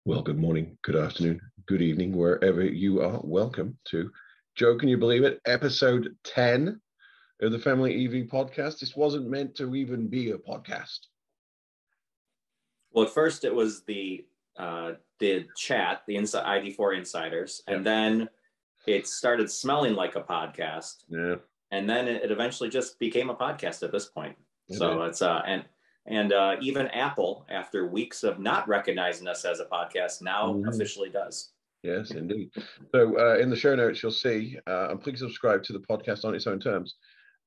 Well, good morning, good afternoon, good evening, wherever you are. Welcome to Joe, can you believe it? Episode 10 of the Family EV podcast. This wasn't meant to even be a podcast. Well, at first it was the chat, the ID4 insiders, and then it started smelling like a podcast. Yeah. And then it eventually just became a podcast at this point. It's even Apple, after weeks of not recognizing us as a podcast, now officially does. Yes, indeed. So in the show notes, you'll see, and please subscribe to the podcast on its own terms.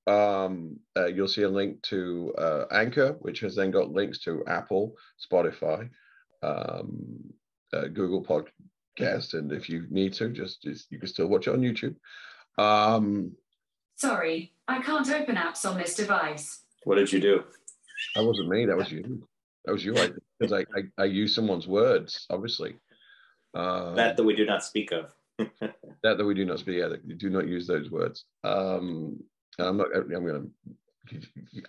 You'll see a link to Anchor, which has then got links to Apple, Spotify, Google Podcast, and if you need to, just you can still watch it on YouTube. Sorry, I can't open apps on this device. What did you do? That wasn't me. That was you. That was you. Because I used someone's words, obviously. That we do not speak of. that we do not speak. Yeah, you do not use those words. And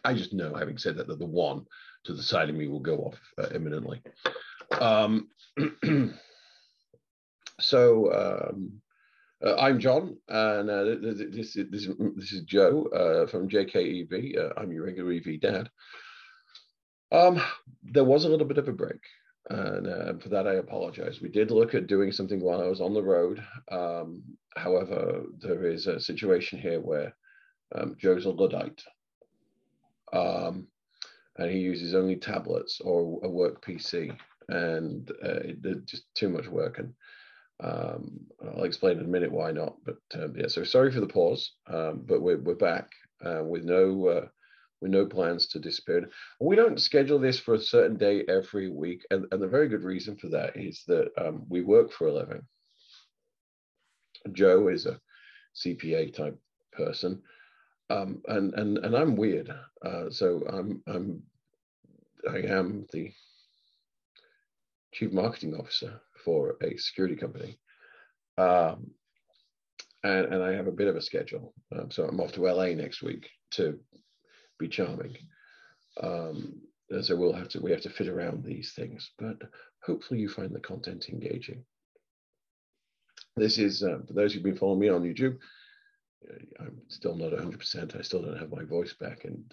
I just know, having said that the one to the side of me will go off imminently. I'm John, and this is Joe from JKEV. I'm your regular EV dad. There was a little bit of a break, and for that I apologize. We did look at doing something while I was on the road. However, there is a situation here where Joe's a Luddite, and he uses only tablets or a work PC, and it's just too much work. And I'll explain in a minute why not. But so sorry for the pause, but we're back with no plans to disappear. We don't schedule this for a certain day every week, and the very good reason for that is that we work for a living. Joe is a CPA type person, and I'm weird. So I am the chief marketing officer for a security company, and I have a bit of a schedule. So I'm off to LA next week to be charming. So we have to fit around these things, but hopefully you find the content engaging. This is for those who've been following me on YouTube. I'm still not 100%. I still don't have my voice back, and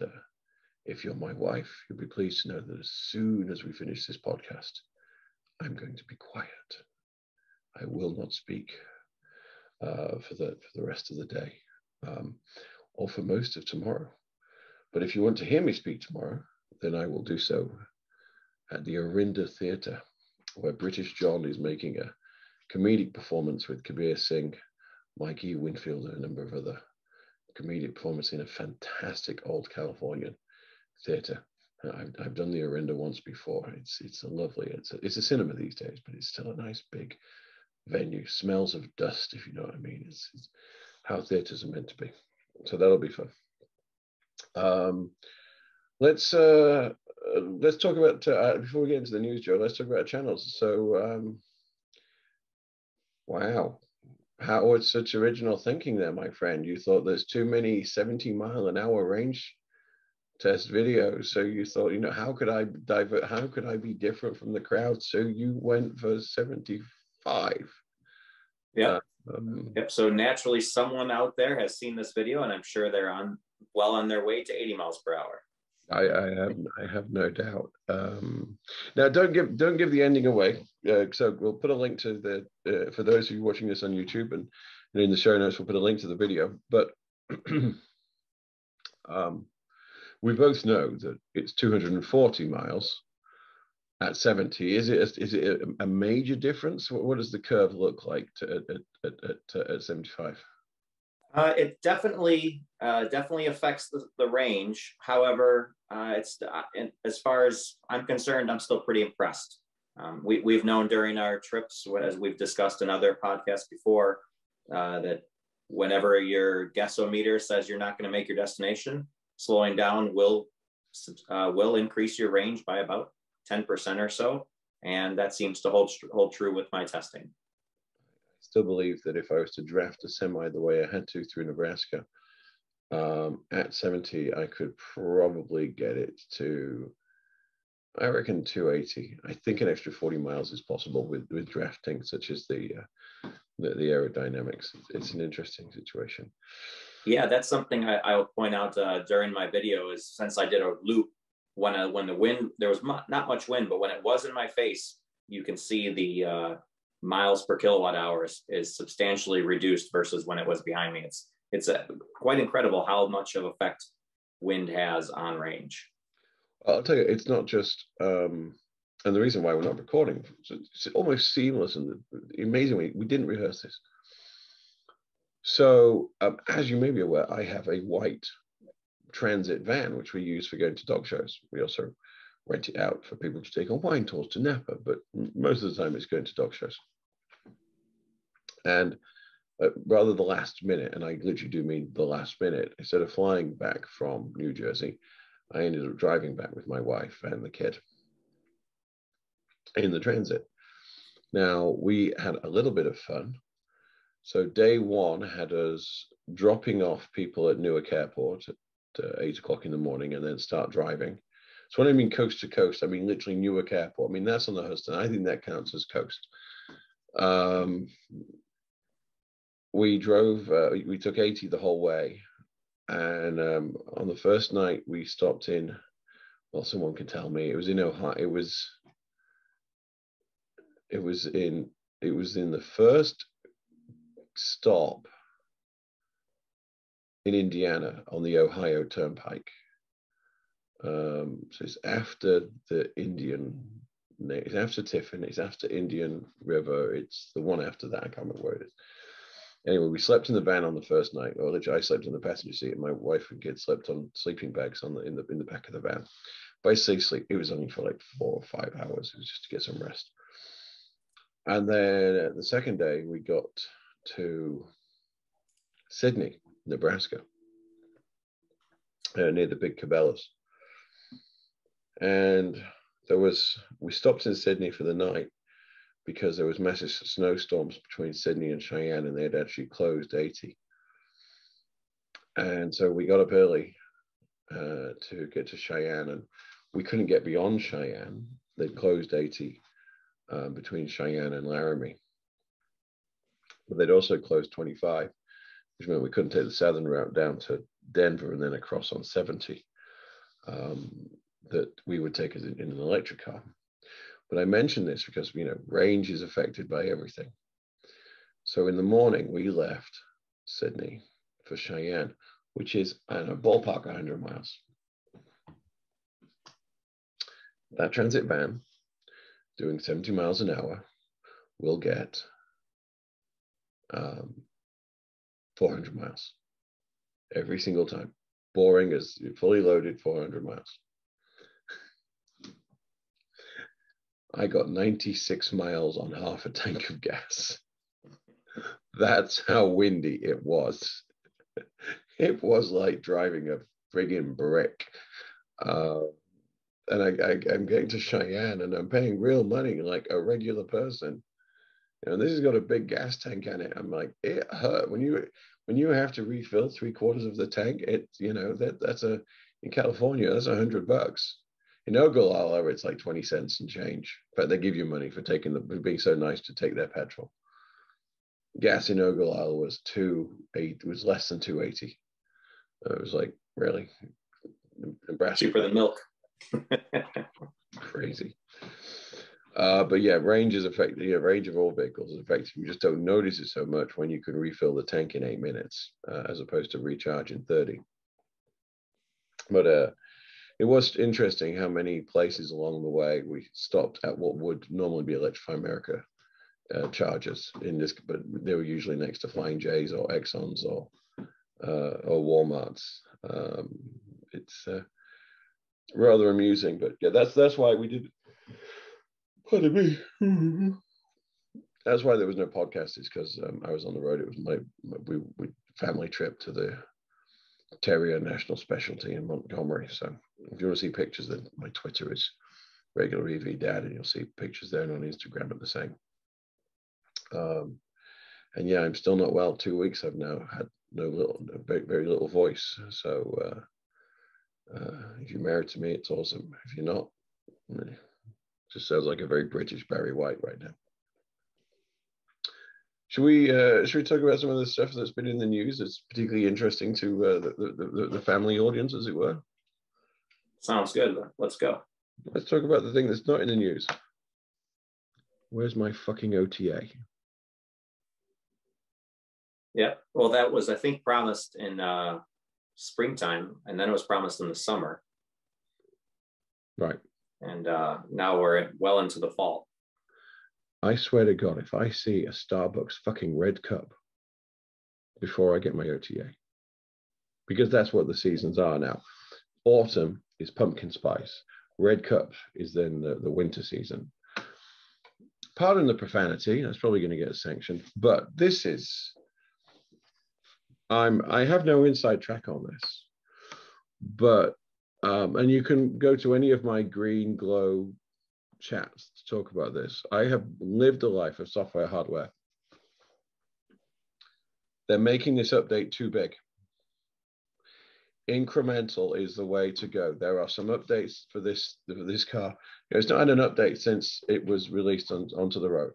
if you're my wife, you'll be pleased to know that as soon as we finish this podcast, I'm going to be quiet. I will not speak for the rest of the day, or for most of tomorrow. But if you want to hear me speak tomorrow, then I will do so at the Orinda Theatre, where British John is making a comedic performance with Kabir Singh, Mikey Winfield, and a number of other comedic performances in a fantastic old Californian theatre. I've done the Orinda once before. It's a lovely. It's a cinema these days, but it's still a nice big venue. Smells of dust, if you know what I mean. It's how theatres are meant to be. So that'll be fun. Let's talk about before we get into the news, Joe. Let's talk about channels. So, wow, what's such original thinking there, my friend? You thought there's too many 70-mile-an-hour range test videos, so you thought, how could I divert? How could I be different from the crowd? So you went for 75. Yep. So naturally, someone out there has seen this video, and I'm sure they're well on their way to 80 miles per hour. I have no doubt. Now, don't give the ending away. So we'll put a link to the for those of you watching this on YouTube, and in the show notes we'll put a link to the video. But we both know that it's 240 miles at 70. Is it a major difference? What does the curve look like at 75? It definitely affects the range. However, as far as I'm concerned, I'm still pretty impressed. We've known during our trips, as we've discussed in other podcasts before, that whenever your guessometer says you're not going to make your destination, slowing down will increase your range by about 10% or so, and that seems to hold true with my testing. Still believe that if I was to draft a semi the way I had to through Nebraska, at 70, I could probably get it to I reckon 280. I think an extra 40 miles is possible with drafting, such as the aerodynamics. It's an interesting situation. Yeah, that's something I'll point out during my video is since I did a loop when the wind, there was not much wind, but when it was in my face, you can see the miles per kilowatt hours is substantially reduced versus when it was behind me. It's quite incredible how much of effect wind has on range. I'll tell you, it's not just, and the reason why we're not recording, it's almost seamless, and amazingly, we didn't rehearse this. So, as you may be aware, I have a white transit van, which we use for going to dog shows. We also rent it out for people to take on wine tours to Napa, but most of the time it's going to dog shows. And rather the last minute, and I literally do mean the last minute, instead of flying back from New Jersey, I ended up driving back with my wife and the kid in the transit. Now, we had a little bit of fun. So day one had us dropping off people at Newark Airport at 8 o'clock in the morning and then start driving. So when I mean coast to coast, I mean literally Newark Airport. I mean, that's on the Hudson. I think that counts as coast. We drove, we took 80 the whole way. And on the first night we stopped in, well, someone can tell me, it was in Ohio. It was in the first stop in Indiana on the Ohio Turnpike. So it's after the Indian, it's after Tiffin, it's after Indian River, it's the one after that, I can't remember where it is. Anyway, we slept in the van on the first night, or literally I slept in the passenger seat, and my wife and kids slept on sleeping bags in the back of the van. But I say sleep, it was only for like 4 or 5 hours. It was just to get some rest. And then the second day, we got to Sydney, Nebraska, near the big Cabela's. And we stopped in Sydney for the night because there was massive snowstorms between Sydney and Cheyenne, and they had actually closed 80. And so we got up early to get to Cheyenne, and we couldn't get beyond Cheyenne. They'd closed 80 between Cheyenne and Laramie. But they'd also closed 25, which meant we couldn't take the southern route down to Denver and then across on 70 that we would take in an electric car. But I mention this because, range is affected by everything. So in the morning, we left Sydney for Cheyenne, which is, I don't know, ballpark 100 miles. That transit van doing 70 miles an hour will get 400 miles every single time. Boring as fully loaded 400 miles. I got 96 miles on half a tank of gas. That's how windy it was. It was like driving a friggin' brick. And I'm getting to Cheyenne and I'm paying real money like a regular person. This has got a big gas tank in it. I'm like, it hurt when you have to refill 3/4 of the tank. That's in California, that's $100. In Ogallala, it's like 20 cents and change, but they give you money for being so nice to take their petrol. Gas in Ogallala was less than $2.80. It was like, really? Nebraska. Cheaper than milk. Crazy. But yeah, range is affected. Yeah, range of all vehicles is affected. You just don't notice it so much when you can refill the tank in 8 minutes, as opposed to recharge in 30. But it was interesting how many places along the way we stopped at what would normally be Electrify America chargers in this, but they were usually next to Flying J's or Exxon's or Walmart's. It's rather amusing, but yeah, that's why we did. Pardon me. That's why there was no podcast. Is because I was on the road. It was my family trip to the Terrier National Specialty in Montgomery. So if you want to see pictures, then my Twitter is regular EV Dad, and you'll see pictures there, and on Instagram at the same. And yeah, I'm still not well. 2 weeks I've now had very little voice. So if you're married to me, it's awesome. If you're not, Just sounds like a very British Barry White right now. Should we talk about some of the stuff that's been in the news that's particularly interesting to the family audience, as it were? Sounds good. Let's go. Let's talk about the thing that's not in the news. Where's my fucking OTA? Yeah. Well, that was, I think, promised in springtime, and then it was promised in the summer. Right. And now we're well into the fall. I swear to God, if I see a Starbucks fucking red cup before I get my OTA, because that's what the seasons are now. Autumn is pumpkin spice. Red cup is then the winter season. Pardon the profanity, that's probably going to get sanctioned, but this is, I have no inside track on this, but, and you can go to any of my Green Glow chats to talk about this. I have lived a life of software hardware. They're making this update too big. Incremental is the way to go. There are some updates for this car. It's not had an update since it was released onto the road.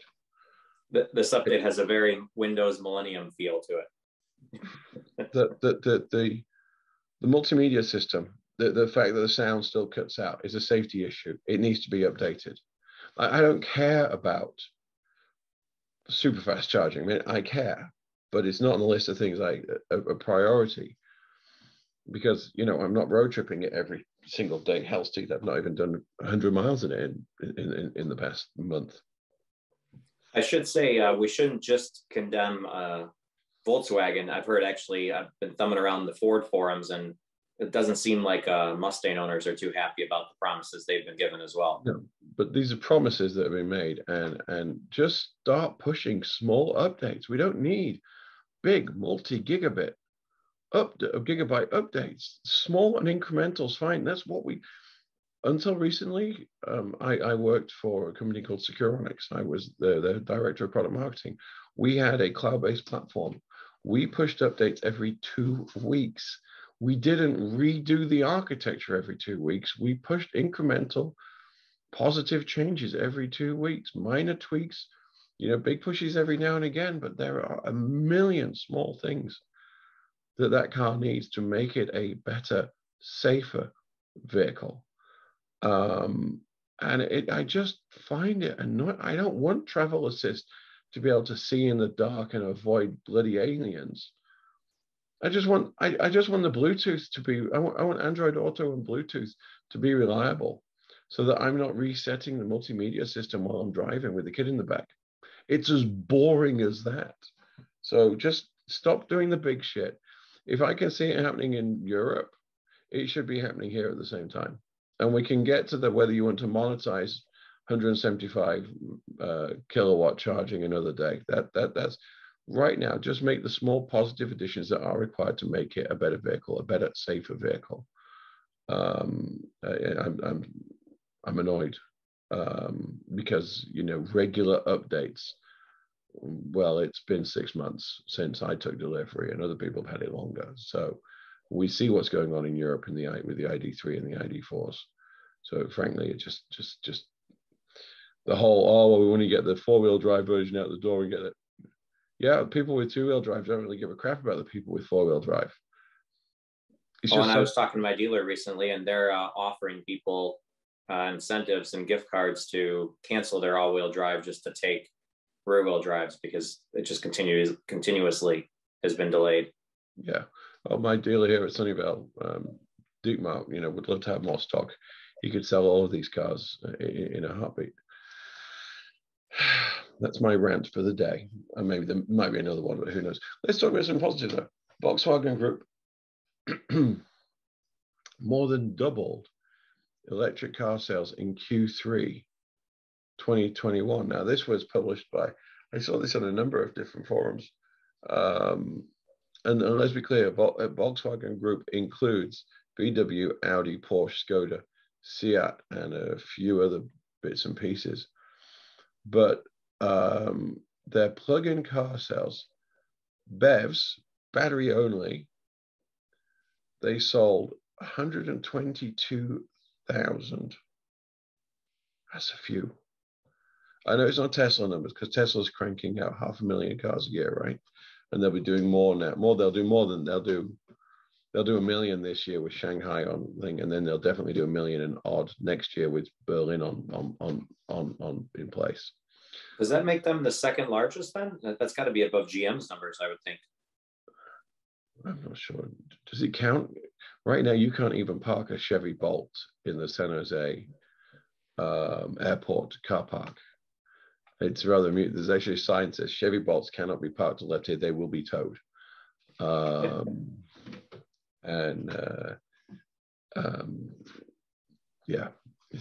This update has a very Windows Millennium feel to it. The multimedia system, the fact that the sound still cuts out is a safety issue. It needs to be updated. I don't care about super fast charging. I mean, I care, but it's not on the list of things like a priority, because, you know, I'm not road tripping it every single day. Hell's teeth, I've not even done 100 miles in it in the past month. I should say we shouldn't just condemn Volkswagen. I've been thumbing around the Ford forums, and it doesn't seem like Mustang owners are too happy about the promises they've been given as well. No, but these are promises that have been made, and just start pushing small updates. We don't need big multi-gigabyte updates. Small and incremental is fine. That's what we, until recently, I worked for a company called Securonics. I was the director of product marketing. We had a cloud-based platform. We pushed updates every 2 weeks. We didn't redo the architecture every 2 weeks. We pushed incremental positive changes every 2 weeks, minor tweaks, you know, big pushes every now and again, but there are a million small things that car needs to make it a better, safer vehicle. And I just find it annoying. I don't want travel assist to be able to see in the dark and avoid bloody aliens. I just want the Bluetooth to be, I want Android Auto and Bluetooth to be reliable, so that I'm not resetting the multimedia system while I'm driving with the kid in the back. It's as boring as that. So just stop doing the big shit. If I can see it happening in Europe, it should be happening here at the same time. And we can get to whether you want to monetize 175 kilowatt charging another day. That's right now. Just make the small positive additions that are required to make it a better vehicle, a better, safer vehicle. I'm annoyed because, you know, regular updates. Well, it's been 6 months since I took delivery, and other people have had it longer. So we see what's going on in Europe with the ID3 and the ID4s. So frankly, it just the whole, oh, well, we want to get the 4-wheel drive version out the door and get it. Yeah, people with 2-wheel drive don't really give a crap about the people with 4-wheel drive. I was talking to my dealer recently, and they're offering people incentives and gift cards to cancel their all-wheel drive just to take rear-wheel drives, because it just continuously has been delayed. Yeah. Well, my dealer here at Sunnyvale, Dietmar, you know, would love to have more stock. He could sell all of these cars in a heartbeat. That's my rant for the day. And maybe there might be another one, but who knows? Let's talk about some positives though. Volkswagen Group more than doubled electric car sales in Q3 2021. Now, this was published by, I saw this on a number of different forums. And let's be clear, Volkswagen Group includes VW, Audi, Porsche, Skoda, Seat, and a few other bits and pieces. But their plug-in car sales, BEVs, battery only, they sold 122,000 That's a few. I know it's not Tesla numbers because Tesla's cranking out 500,000 cars a year, right? And they'll be doing more now. They'll do more than they'll do 1 million this year with Shanghai on thing, and then they'll definitely do 1 million and odd next year with Berlin on in place. Does that make them the second largest then? That's got to be above GM's numbers, I would think. I'm not sure. Does it count? Right now, you can't even park a Chevy Bolt in the San Jose airport car park. It's rather mute. There's actually a sign that says Chevy Bolts cannot be parked to left here. They will be towed. Yeah,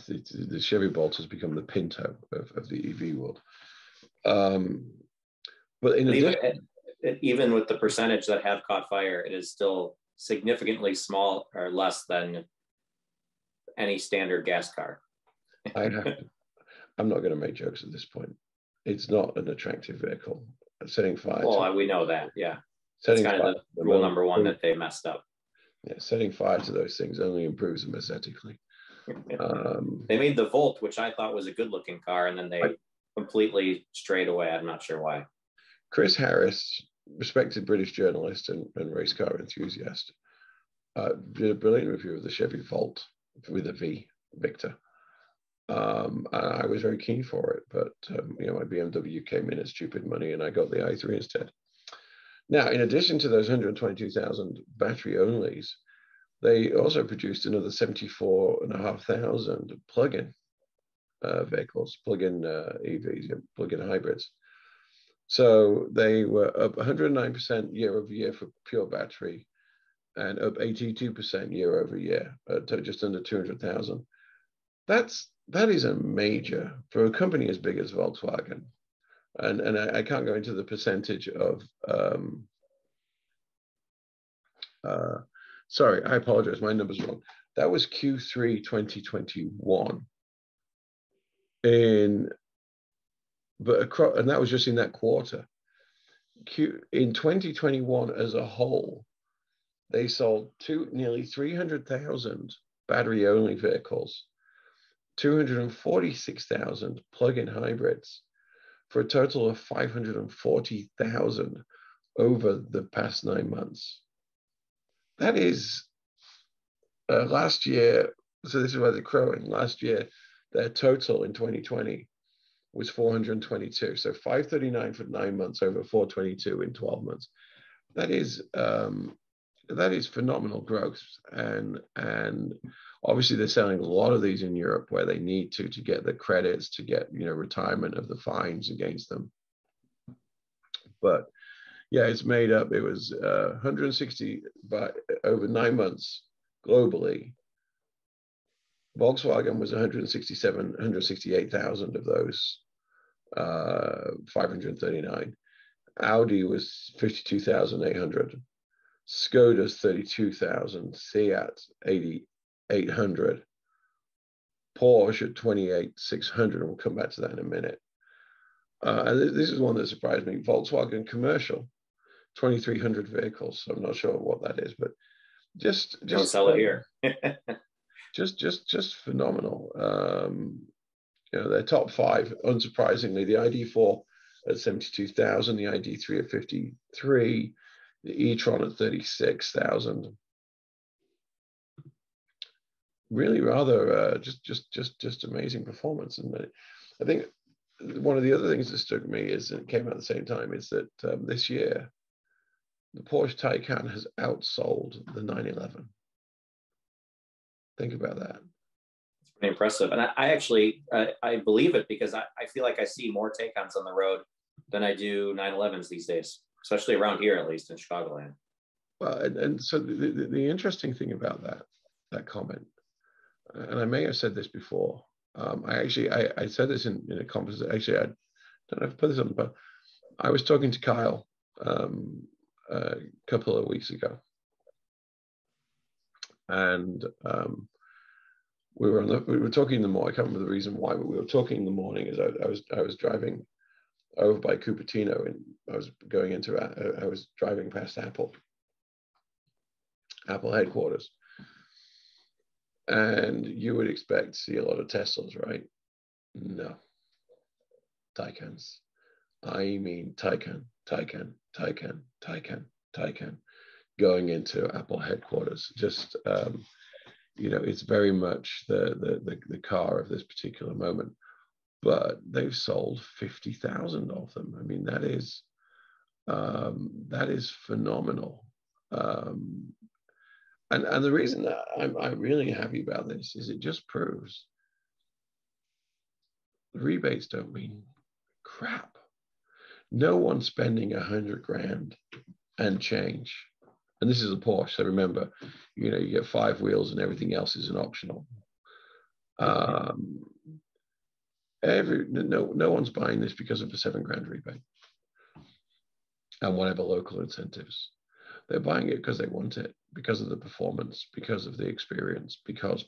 the Chevy Bolt has become the Pinto of the EV world. But in addition, even with the percentage that have caught fire, it is still significantly small or less than any standard gas car. I'm not going to make jokes at this point. It's not an attractive vehicle. Setting fire. Well, we know that, yeah. That's kind of the rule number one that they messed up. Yeah, setting fire to those things only improves them aesthetically. They made the Volt, which I thought was a good-looking car, and then they completely strayed away. I'm not sure why. Chris Harris, respected British journalist and race car enthusiast, did a brilliant review of the Chevy Volt with a V, Victor. And I was very keen for it, but my BMW came in at stupid money, and I got the i3 instead. Now, in addition to those 122,000 battery onlys, they also produced another 74,500 plug-in vehicles, plug-in EVs, plug-in hybrids. So they were up 109% year over year for pure battery, and up 82% year over year to just under 200,000. That is a major for a company as big as Volkswagen. And I can't go into the percentage of, sorry, I apologize, my number's wrong. That was Q3 2021. And that was just in that quarter. In 2021 as a whole, they sold nearly 300,000 battery-only vehicles, 246,000 plug-in hybrids, for a total of 540,000 over the past 9 months. That is last year. So this is why they're growing. Last year, their total in 2020 was 422. So 539 for 9 months over 422 in 12 months. That is phenomenal growth. And obviously they're selling a lot of these in Europe where they need to get the credits, to get retirement of the fines against them. But yeah, it's made up. It was 160 over 9 months globally. Volkswagen was 168,000 of those 539. Audi was 52,800. Skoda's 32,000. Seat 8,800. Porsche at 28,600, and we'll come back to that in a minute. And this is one that surprised me. Volkswagen commercial, 2,300 vehicles. So I'm not sure what that is, but just don't sell it here. just phenomenal. Their top five, unsurprisingly, the ID4 at 72,000, the ID3 at 53, the e-tron at 36,000. Really, rather just amazing performance. And I think one of the other things that struck me is, and it came out at the same time, is that this year the Porsche Taycan has outsold the 911. Think about that. It's pretty impressive. And I actually, I believe it, because I feel like I see more Taycans on the road than I do 911s these days, especially around here, at least in Chicagoland. Well, and so the interesting thing about that comment, and I may have said this before, I said this in a conversation. Actually, I don't know if I put this on, but I was talking to Kyle a couple of weeks ago, and we were talking in the morning. I can't remember the reason why, but we were talking in the morning as I was driving over by Cupertino, and I was driving past Apple headquarters, and you would expect to see a lot of Teslas, right? No, Taycans. I mean Taycan, going into Apple headquarters. Just it's very much the car of this particular moment. But they've sold 50,000 of them. I mean, that is phenomenal. And the reason that I'm really happy about this is it just proves rebates don't mean crap. No one's spending 100 grand and change. And this is a Porsche, so remember, you get 5 wheels and everything else is an optional. No one's buying this because of a 7 grand rebate and whatever local incentives. They're buying it because they want it, because of the performance, because of the experience, because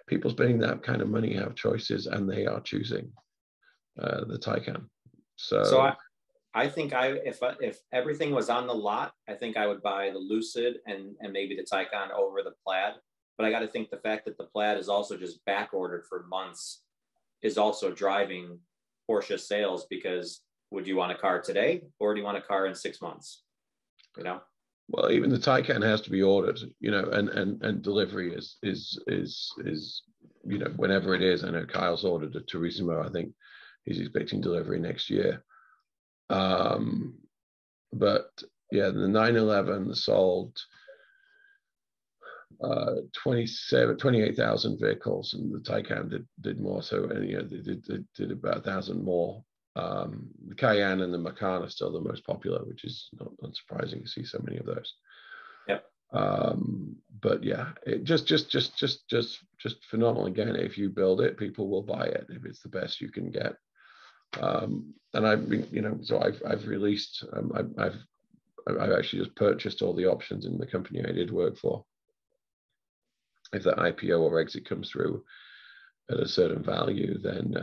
people spending that kind of money have choices, and they are choosing the Taycan. So I think if everything was on the lot, I think I would buy the Lucid and maybe the Taycan over the Plaid. But I got to think the fact that the Plaid is also just back ordered for months is also driving Porsche sales, because would you want a car today, or do you want a car in 6 months? Well, even the Taycan has to be ordered, and delivery is whenever it is. I know Kyle's ordered a Turismo. I think he's expecting delivery next year. But yeah, the 911 sold 28,000 vehicles, and the Taycan did more. So, and they did about 1,000 more. The Cayenne and the Macan are still the most popular, which is not unsurprising to see so many of those. Yep. But yeah, it just phenomenal. Again, if you build it, people will buy it if it's the best you can get. And I've been, so I've released, I've actually just purchased all the options in the company I did work for. If the IPO or exit comes through at a certain value, then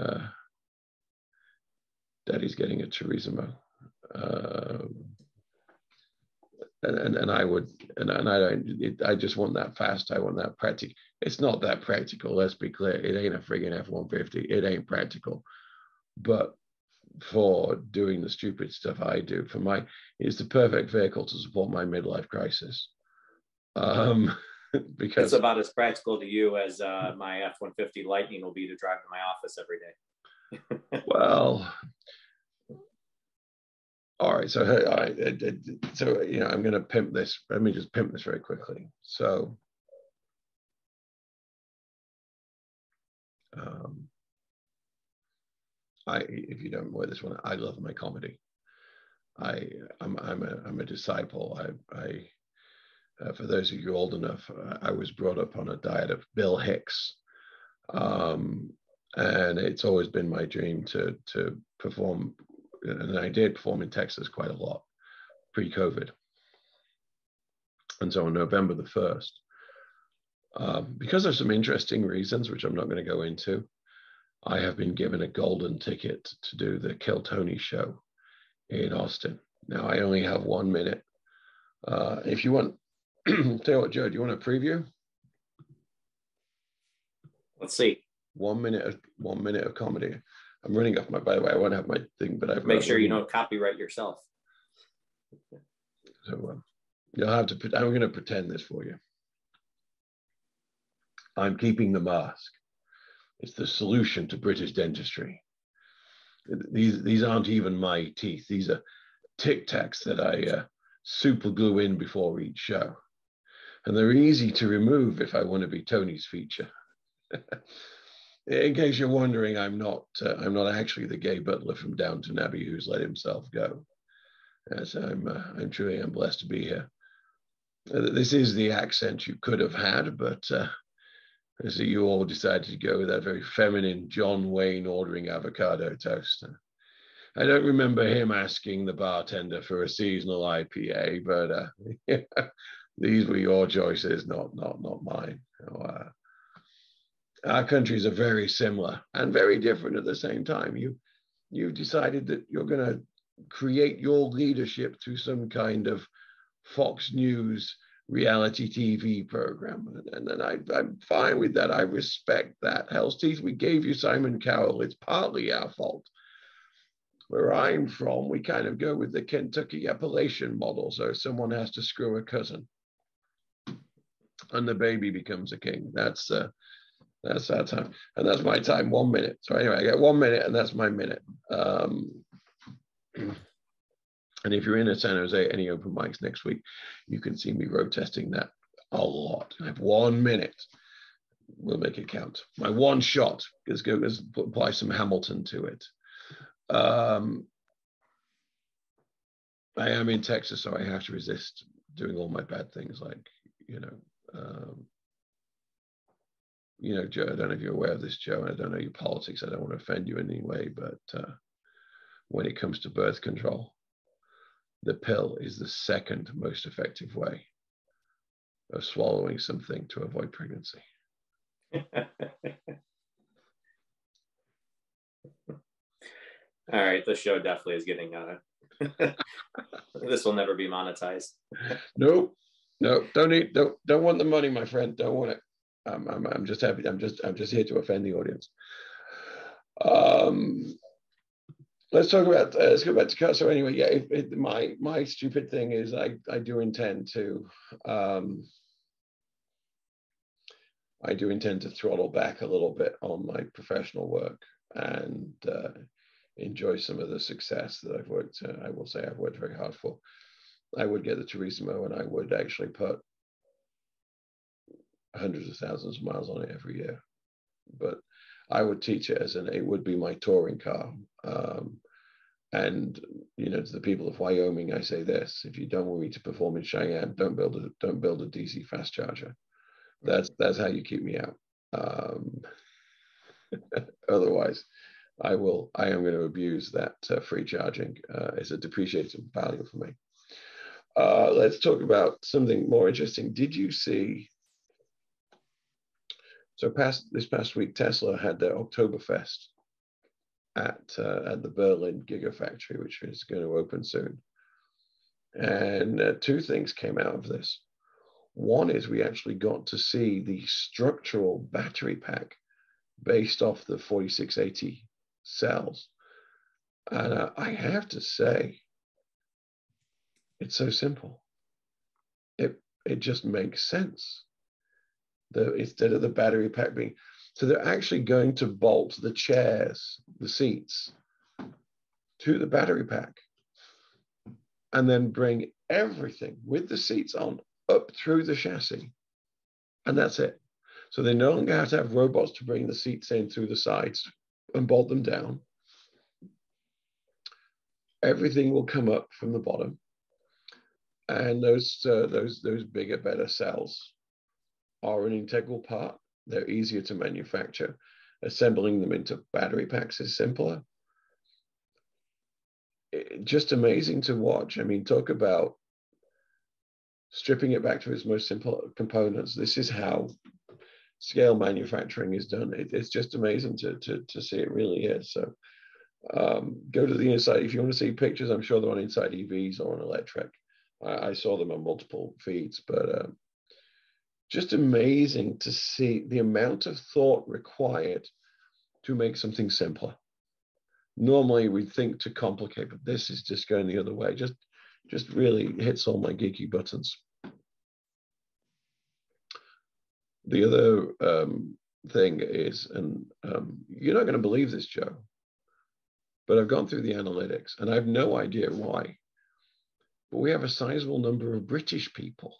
Daddy's getting a Turismo. And I would, and I don't, I just want that fast. I want that practical. It's not that practical. Let's be clear. It ain't a friggin' F-150. It ain't practical. But for doing the stupid stuff I do, it's the perfect vehicle to support my midlife crisis. Because it's about as practical to you as my F-150 Lightning will be to drive to my office every day. Well, all right. So, I'm going to pimp this. Let me just pimp this very quickly. So, if you don't wear this one, I love my comedy. I'm a disciple. For those of you old enough, I was brought up on a diet of Bill Hicks, and it's always been my dream to perform. And I did perform in Texas quite a lot pre-COVID. And so on November the 1st, because of some interesting reasons, which I'm not going to go into, I have been given a golden ticket to do the Kill Tony show in Austin. Now, I only have 1 minute. If you want, tell you what, Joe, do you want a preview? Let's see. 1 minute of comedy. I'm running off by the way, I won't have my thing, but I've make sure you don't copyright yourself. So you'll have to, I'm going to pretend this for you. I'm keeping the mask. It's the solution to British dentistry. These aren't even my teeth. These are Tic Tacs that I super glue in before each show. And they're easy to remove if I want to be Tony's feature. In case you're wondering, I'm not actually the gay butler from Downton Abbey who's let himself go. Yes, I'm truly blessed to be here. This is the accent you could have had, but so you all decided to go with that very feminine John Wayne ordering avocado toast. I don't remember him asking the bartender for a seasonal IPA, but these were your choices, not mine. Our countries are very similar and very different at the same time. You've decided that you're going to create your leadership through some kind of Fox News reality TV program. And then I'm fine with that. I respect that. Hell's Teeth, we gave you Simon Cowell. It's partly our fault. Where I'm from, we kind of go with the Kentucky Appalachian model. So someone has to screw a cousin, and the baby becomes a king. That's our time, and that's my time. 1 minute. So anyway, I get 1 minute, and that's my minute. And if you're in San Jose, any open mics next week, you can see me road testing that a lot. I have 1 minute. We'll make it count. My one shot is go apply some Hamilton to it. I am in Texas, so I have to resist doing all my bad things, like, Joe, I don't know if you're aware of this, Joe, and I don't know your politics. I don't want to offend you in any way, but when it comes to birth control, the pill is the second most effective way of swallowing something to avoid pregnancy. All right, the show definitely is getting this will never be monetized. No, don't want the money, my friend. Don't want it. I'm just happy. I'm just here to offend the audience. Let's talk about. Let's go back to car. So anyway, yeah. My stupid thing is I do intend to. I do intend to throttle back a little bit on my professional work and enjoy some of the success that I've worked. I will say I've worked very hard for. I would get the Turismo, and I would actually put hundreds of thousands of miles on it every year. But I would teach it it would be my touring car. And to the people of Wyoming, I say this: if you don't want me to perform in Cheyenne, don't build a DC fast charger. That's how you keep me out. Otherwise, I am going to abuse that free charging. It's a depreciating value for me. Let's talk about something more interesting. Did you see? So this past week, Tesla had their Oktoberfest at the Berlin Gigafactory, which is going to open soon. And two things came out of this. One is we actually got to see the structural battery pack based off the 4680 cells. And I have to say, it's so simple. It just makes sense. Instead of the battery pack being, so they're actually going to bolt the chairs, the seats, to the battery pack, and then bring everything with the seats on up through the chassis, and that's it. So they no longer have to have robots to bring the seats in through the sides and bolt them down. Everything will come up from the bottom, and those bigger, better cells are an integral part. They're easier to manufacture. Assembling them into battery packs is simpler. Just amazing to watch. I mean, talk about stripping it back to its most simple components. This is how scale manufacturing is done. It's just amazing to see. It really is. So go to the inside. If you want to see pictures, I'm sure they're on Inside EVs or on Electric. I saw them on multiple feeds, but just amazing to see the amount of thought required to make something simpler. Normally we think to complicate, but this is just going the other way. Just really hits all my geeky buttons. The other thing is, and you're not going to believe this, Joe, but I've gone through the analytics and I have no idea why, but we have a sizable number of British people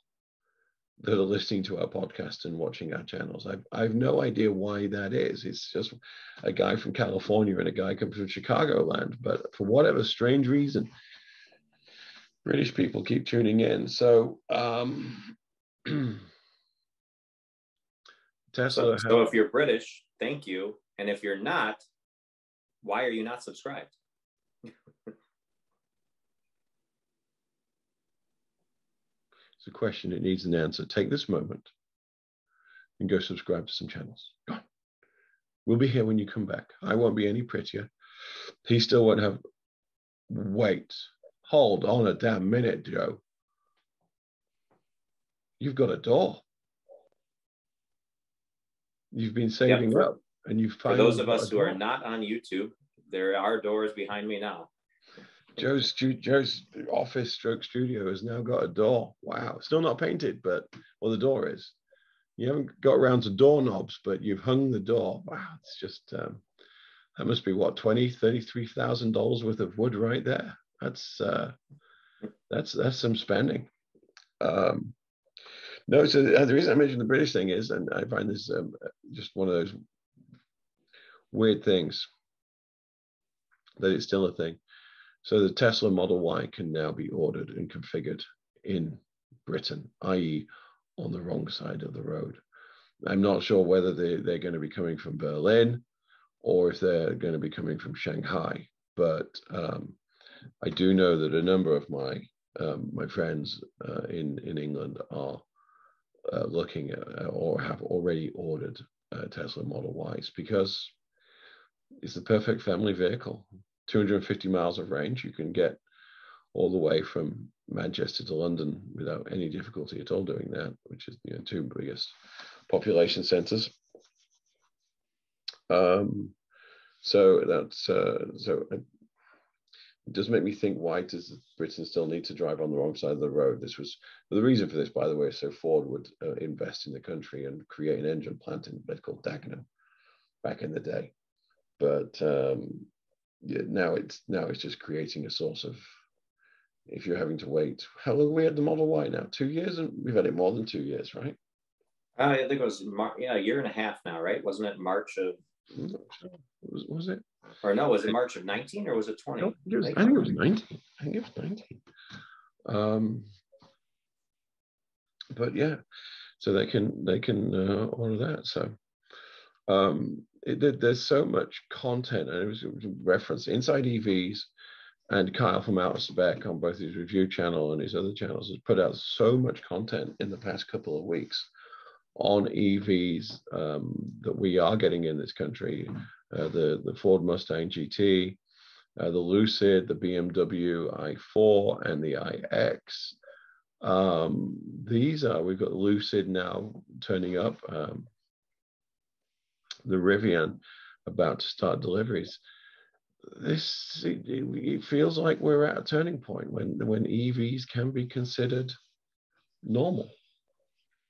that are listening to our podcast and watching our channels. I have no idea why that is. It's just a guy from California and a guy comes from Chicagoland, but for whatever strange reason, British people keep tuning in. So Tesla. So if you're British, thank you. And if you're not, why are you not subscribed? It's a question that needs an answer. Take this moment and go subscribe to some channels. Go on. We'll be here when you come back. I won't be any prettier. He still won't have. Wait. Hold on a damn minute, Joe. you've got a door. You've been saving up, and you for those of us who are not on YouTube, there are doors behind me now. Joe's office stroke studio has now got a door. Wow. Still not painted, but, well, the door is. You haven't got around to doorknobs, but you've hung the door. Wow. It's just, that must be what, $33,000 worth of wood right there. That's some spending. No, so the reason I mentioned the British thing is, and I find this just one of those weird things, that it's still a thing. So the Tesla Model Y can now be ordered and configured in Britain, i.e. on the wrong side of the road. I'm not sure whether they're going to be coming from Berlin or if they're going to be coming from Shanghai, but I do know that a number of my friends in England are looking at or have already ordered Tesla Model Ys because it's the perfect family vehicle. 250 miles of range. You can get all the way from Manchester to London without any difficulty at all doing that, which is the two biggest population centers. So that's it does make me think, why does Britain still need to drive on the wrong side of the road? This was the reason for this, by the way, so Ford would invest in the country and create an engine plant in a place called Dagenham back in the day. But yeah, now it's just creating a source of, if you're having to wait, how long have we had the Model Y now? 2 years? And we've had it more than 2 years, right? I think it was a year and a half now, right? Wasn't it March of? Was it? Or no, was it March of 19 or was it 20? I think it was 19. I think it was 19. But yeah, so they can order that. So there's so much content, and it was referenced Inside EVs, and Kyle from Outer Spec on both his review channel and his other channels has put out so much content in the past couple of weeks on EVs that we are getting in this country. The Ford Mustang GT, the Lucid, the BMW i4, and the iX. We've got Lucid now turning up, the Rivian about to start deliveries. It feels like we're at a turning point when EVs can be considered normal.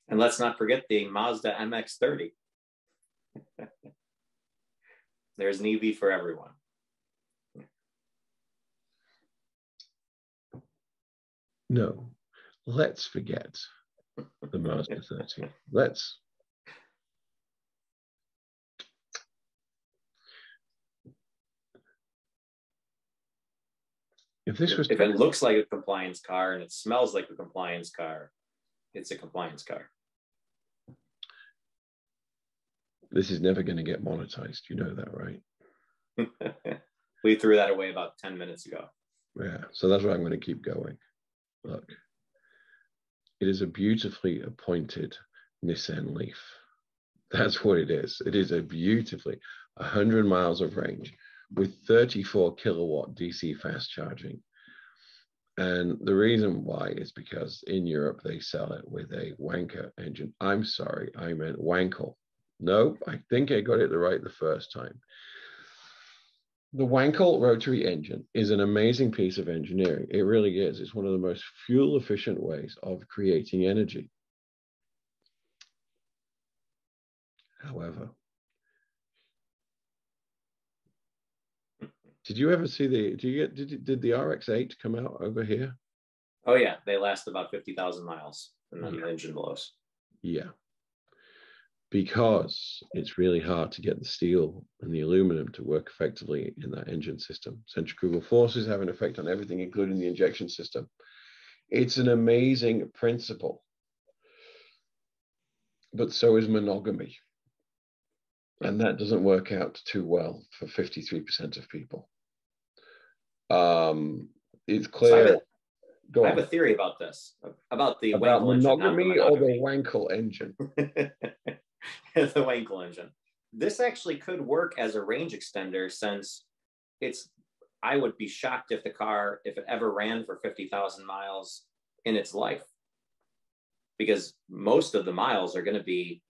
And let's not forget the Mazda MX-30. There's an EV for everyone. No, let's forget the Mazda 30. If it looks like a compliance car and it smells like a compliance car, it's a compliance car. This is never going to get monetized. You know that, right? We threw that away about 10 minutes ago. Yeah, so that's why I'm going to keep going. Look, it is a beautifully appointed Nissan Leaf. That's what it is. It is a beautifully 100 miles of range with 34 kilowatt DC fast charging. And the reason why is because in Europe, they sell it with a wanker engine. I'm sorry, I meant Wankel. No, I think I got it right the first time. The Wankel rotary engine is an amazing piece of engineering. It really is. It's one of the most fuel efficient ways of creating energy. However, did you ever see did the RX-8 come out over here? Oh yeah, they last about 50,000 miles and then the engine blows. Yeah. Because it's really hard to get the steel and the aluminum to work effectively in that engine system. Centrifugal forces have an effect on everything, including the injection system. It's an amazing principle. But so is monogamy. And that doesn't work out too well for 53% of people. It's clear. I have a theory about this, about the Wankel engine. About monogamy or the Wankel engine? The Wankel engine. This actually could work as a range extender, since I would be shocked if it ever ran for 50,000 miles in its life. because most of the miles are going to be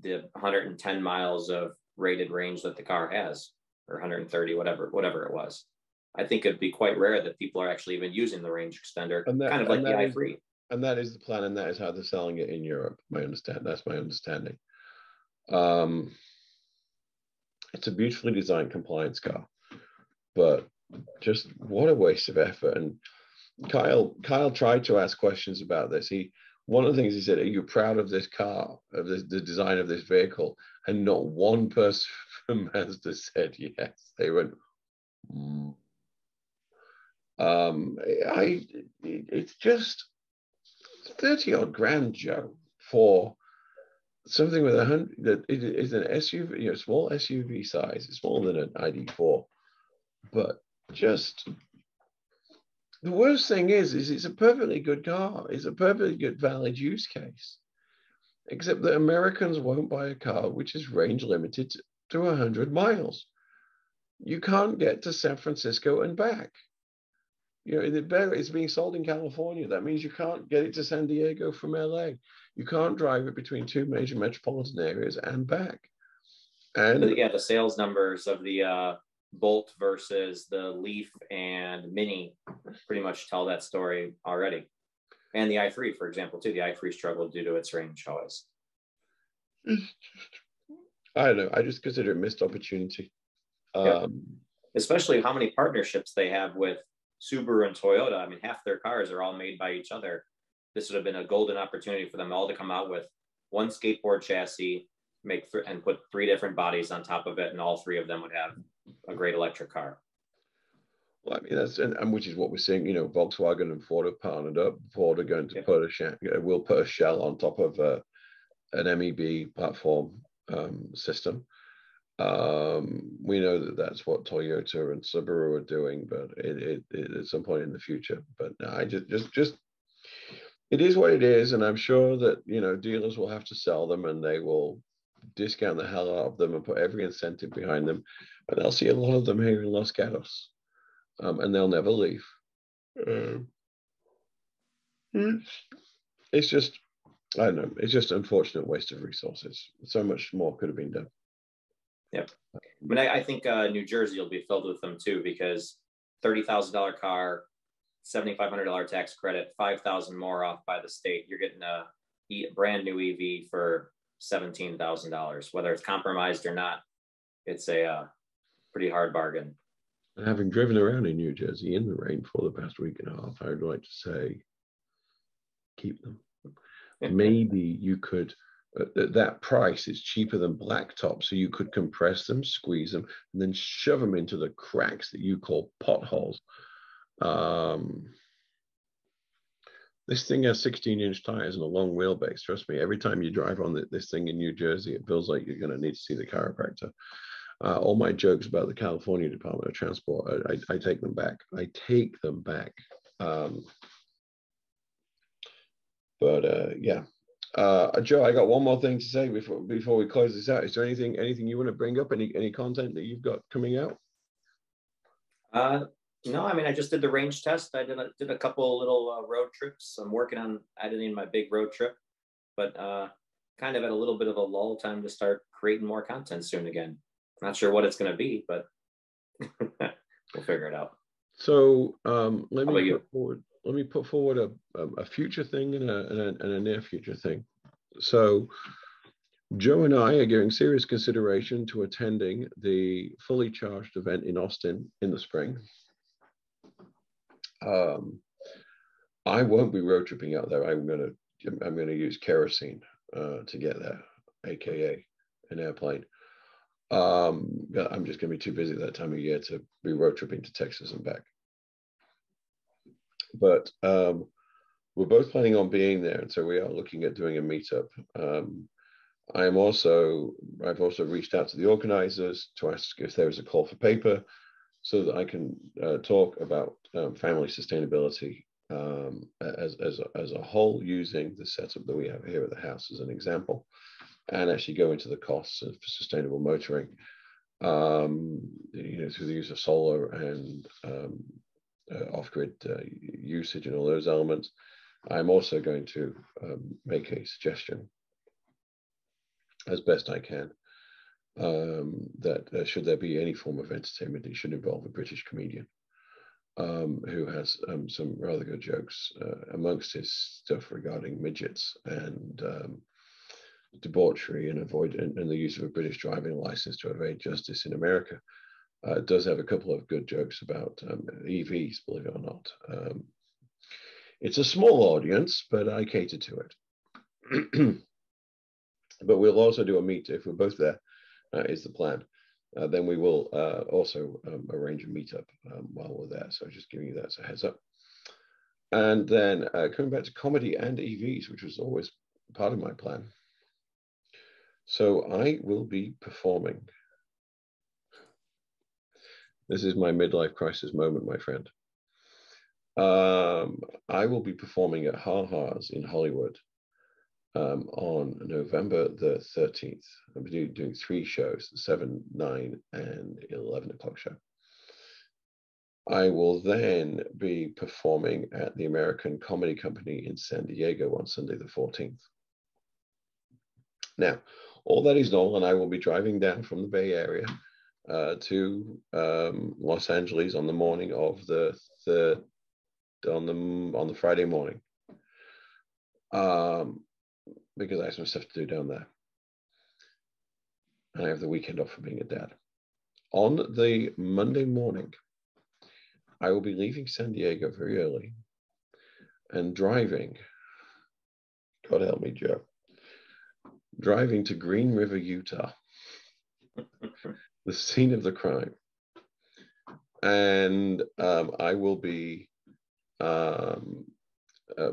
the 110 miles of rated range that the car has, or 130, whatever it was. I think it'd be quite rare that people are actually even using the range extender, kind of like the i3. And that is the plan, and that is how they're selling it in Europe. That's my understanding. It's a beautifully designed compliance car, but just what a waste of effort. And Kyle tried to ask questions about this. One of the things he said, are you proud of this car, of the design of this vehicle? And not one person from Mazda said yes. They went, it's just 30 odd grand, Joe, for something with 100 that is an SUV, small SUV size. It's smaller than an ID4, but just the worst thing is it's a perfectly good car. It's a perfectly good valid use case, except that Americans won't buy a car which is range limited to 100 miles. You can't get to San Francisco and back. It's being sold in California. That means you can't get it to San Diego from LA. You can't drive it between two major metropolitan areas and back. And yeah, the sales numbers of the Bolt versus the Leaf and Mini pretty much tell that story already. And the i3, for example, too. The i3 struggled due to its range always. I don't know. I just consider it a missed opportunity. Especially how many partnerships they have with Subaru and Toyota. I mean, half their cars are all made by each other. This would have been a golden opportunity for them all to come out with one skateboard chassis, and put 3 different bodies on top of it, and all 3 of them would have a great electric car. Well, I mean, that's and which is what we're seeing. Volkswagen and Ford have partnered up. Ford are going to put a shell on top of an MEB platform system. We know that that's what Toyota and Subaru are doing, but it at some point in the future. But I just it is what it is, and I'm sure that dealers will have to sell them, and they will discount the hell out of them and put every incentive behind them, and I'll see a lot of them here in Los Gatos, and they'll never leave. It's just, I don't know, it's just an unfortunate waste of resources. So much more could have been done. Yep. I mean, I think New Jersey will be filled with them too, because $30,000 car, $7,500 tax credit, $5,000 more off by the state. You're getting a brand new EV for $17,000. Whether it's compromised or not, it's a pretty hard bargain. And having driven around in New Jersey in the rain for the past week and a half, I would like to say, keep them. Maybe you could. At that price, it's cheaper than blacktop, so you could compress them, squeeze them, and then shove them into the cracks that you call potholes. This thing has 16-inch tires and a long wheelbase. Trust me, every time you drive on this thing in New Jersey, it feels like you're going to need to see the chiropractor. All my jokes about the California Department of Transport, I take them back. I take them back. Yeah. Joe, I got one more thing to say before we close this out. Is there anything you want to bring up? Any content that you've got coming out? No, I mean, I just did the range test. I did a couple little road trips. I'm working on editing my big road trip, but kind of at a little bit of a lull. Time to start creating more content soon again. Not sure what it's going to be, but we'll figure it out. So let me put forward a future thing and a near future thing. So Joe and I are giving serious consideration to attending the Fully Charged event in Austin in the spring. I won't be road tripping out there. I'm gonna use kerosene to get there, aka an airplane. I'm just gonna be too busy that time of year to be road tripping to Texas and back. But we're both planning on being there, and so we are looking at doing a meetup. I've also reached out to the organizers to ask if there is a call for paper, so that I can talk about family sustainability as a whole, using the setup that we have here at the house as an example, and actually go into the costs of sustainable motoring, through the use of solar and off-grid usage and all those elements. I'm also going to make a suggestion, as best I can, that should there be any form of entertainment, it should involve a British comedian who has some rather good jokes amongst his stuff regarding midgets and debauchery and the use of a British driving license to evade justice in America. It does have a couple of good jokes about EVs, believe it or not. It's a small audience, but I cater to it. But we'll also do a meet if we're both there, is the plan. Then we will also arrange a meetup while we're there. So just giving you that as a heads up. And then coming back to comedy and EVs, which was always part of my plan. So I will be performing. This is my midlife crisis moment, my friend. I will be performing at Ha Ha's in Hollywood on November the 13th. I'll be doing 3 shows, the 7, 9, and 11 o'clock show. I will then be performing at the American Comedy Company in San Diego on Sunday the 14th. Now, all that is normal, and I will be driving down from the Bay Area to Los Angeles on the morning of the on the Friday morning, because I have some stuff to do down there, and I have the weekend off for being a dad. On the Monday morning, I will be leaving San Diego very early and driving. God help me, Joe. Driving to Green River, Utah, the scene of the crime. And I will be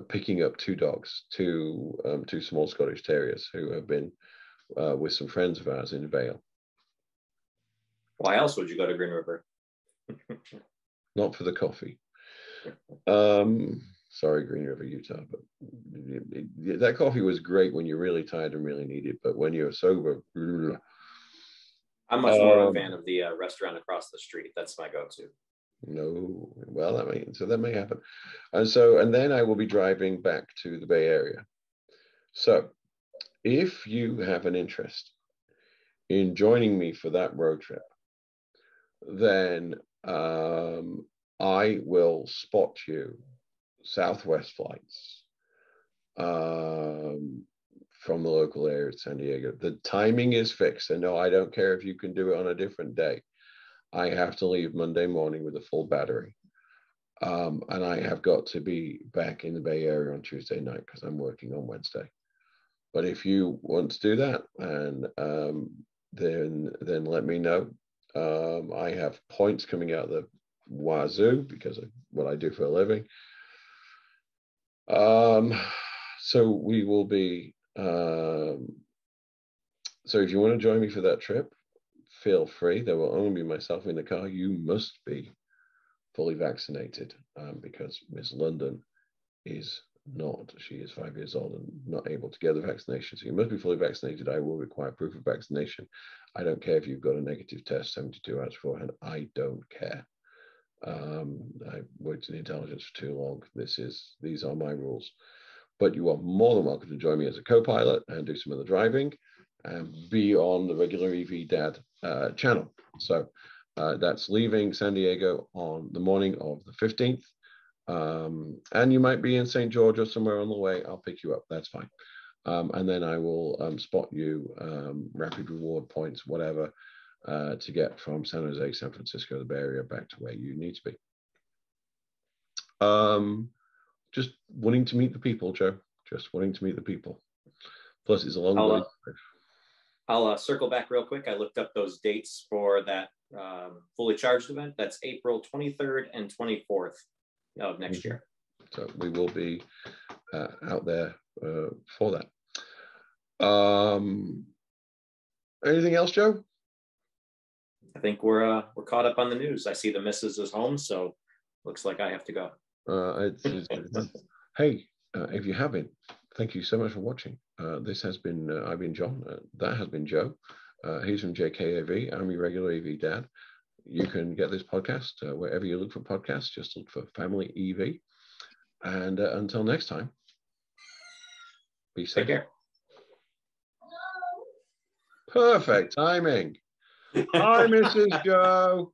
picking up 2 dogs, two small Scottish Terriers who have been with some friends of ours in Vail. Why else would you go to Green River? Not for the coffee. Sorry, Green River, Utah, but that coffee was great when you're really tired and really need it, but when you're sober, I'm much more of a fan of the restaurant across the street. That's my go-to. No, well, that may happen, and then I will be driving back to the Bay Area. So, if you have an interest in joining me for that road trip, then I will spot you Southwest flights from the local area of San Diego. The timing is fixed, and no, I don't care if you can do it on a different day. I have to leave Monday morning with a full battery, and I have got to be back in the Bay Area on Tuesday night because I'm working on Wednesday. But if you want to do that, and then let me know. I have points coming out the wazoo because of what I do for a living. So we will be. So if you want to join me for that trip, feel free. There will only be myself in the car. You must be fully vaccinated because Miss London is not. She is 5 years old and not able to get the vaccination. So you must be fully vaccinated. I will require proof of vaccination. I don't care if you've got a negative test 72 hours beforehand. I don't care. I worked in intelligence for too long. These are my rules. But you are more than welcome to join me as a co-pilot and do some of the driving and be on the regular EV Dad channel. So that's leaving San Diego on the morning of the 15th. And you might be in St. George or somewhere on the way. I'll pick you up. That's fine. And then I will spot you rapid reward points, whatever, to get from San Jose, San Francisco, the Bay Area, back to where you need to be. Just wanting to meet the people, Joe. Just wanting to meet the people. Plus, it's a long way. I'll circle back real quick. I looked up those dates for that fully charged event. That's April 23rd and 24th of next year. So we will be out there for that. Anything else, Joe? I think we're caught up on the news. I see the missus is home, so looks like I have to go. Hey, if you haven't, thank you so much for watching. This has been, I've been John. That has been Joe. He's from JKAV. I'm your regular EV Dad. You can get this podcast wherever you look for podcasts. Just look for Family EV. And until next time, Be safe. Take care. Perfect timing. Hi, Mrs. Joe.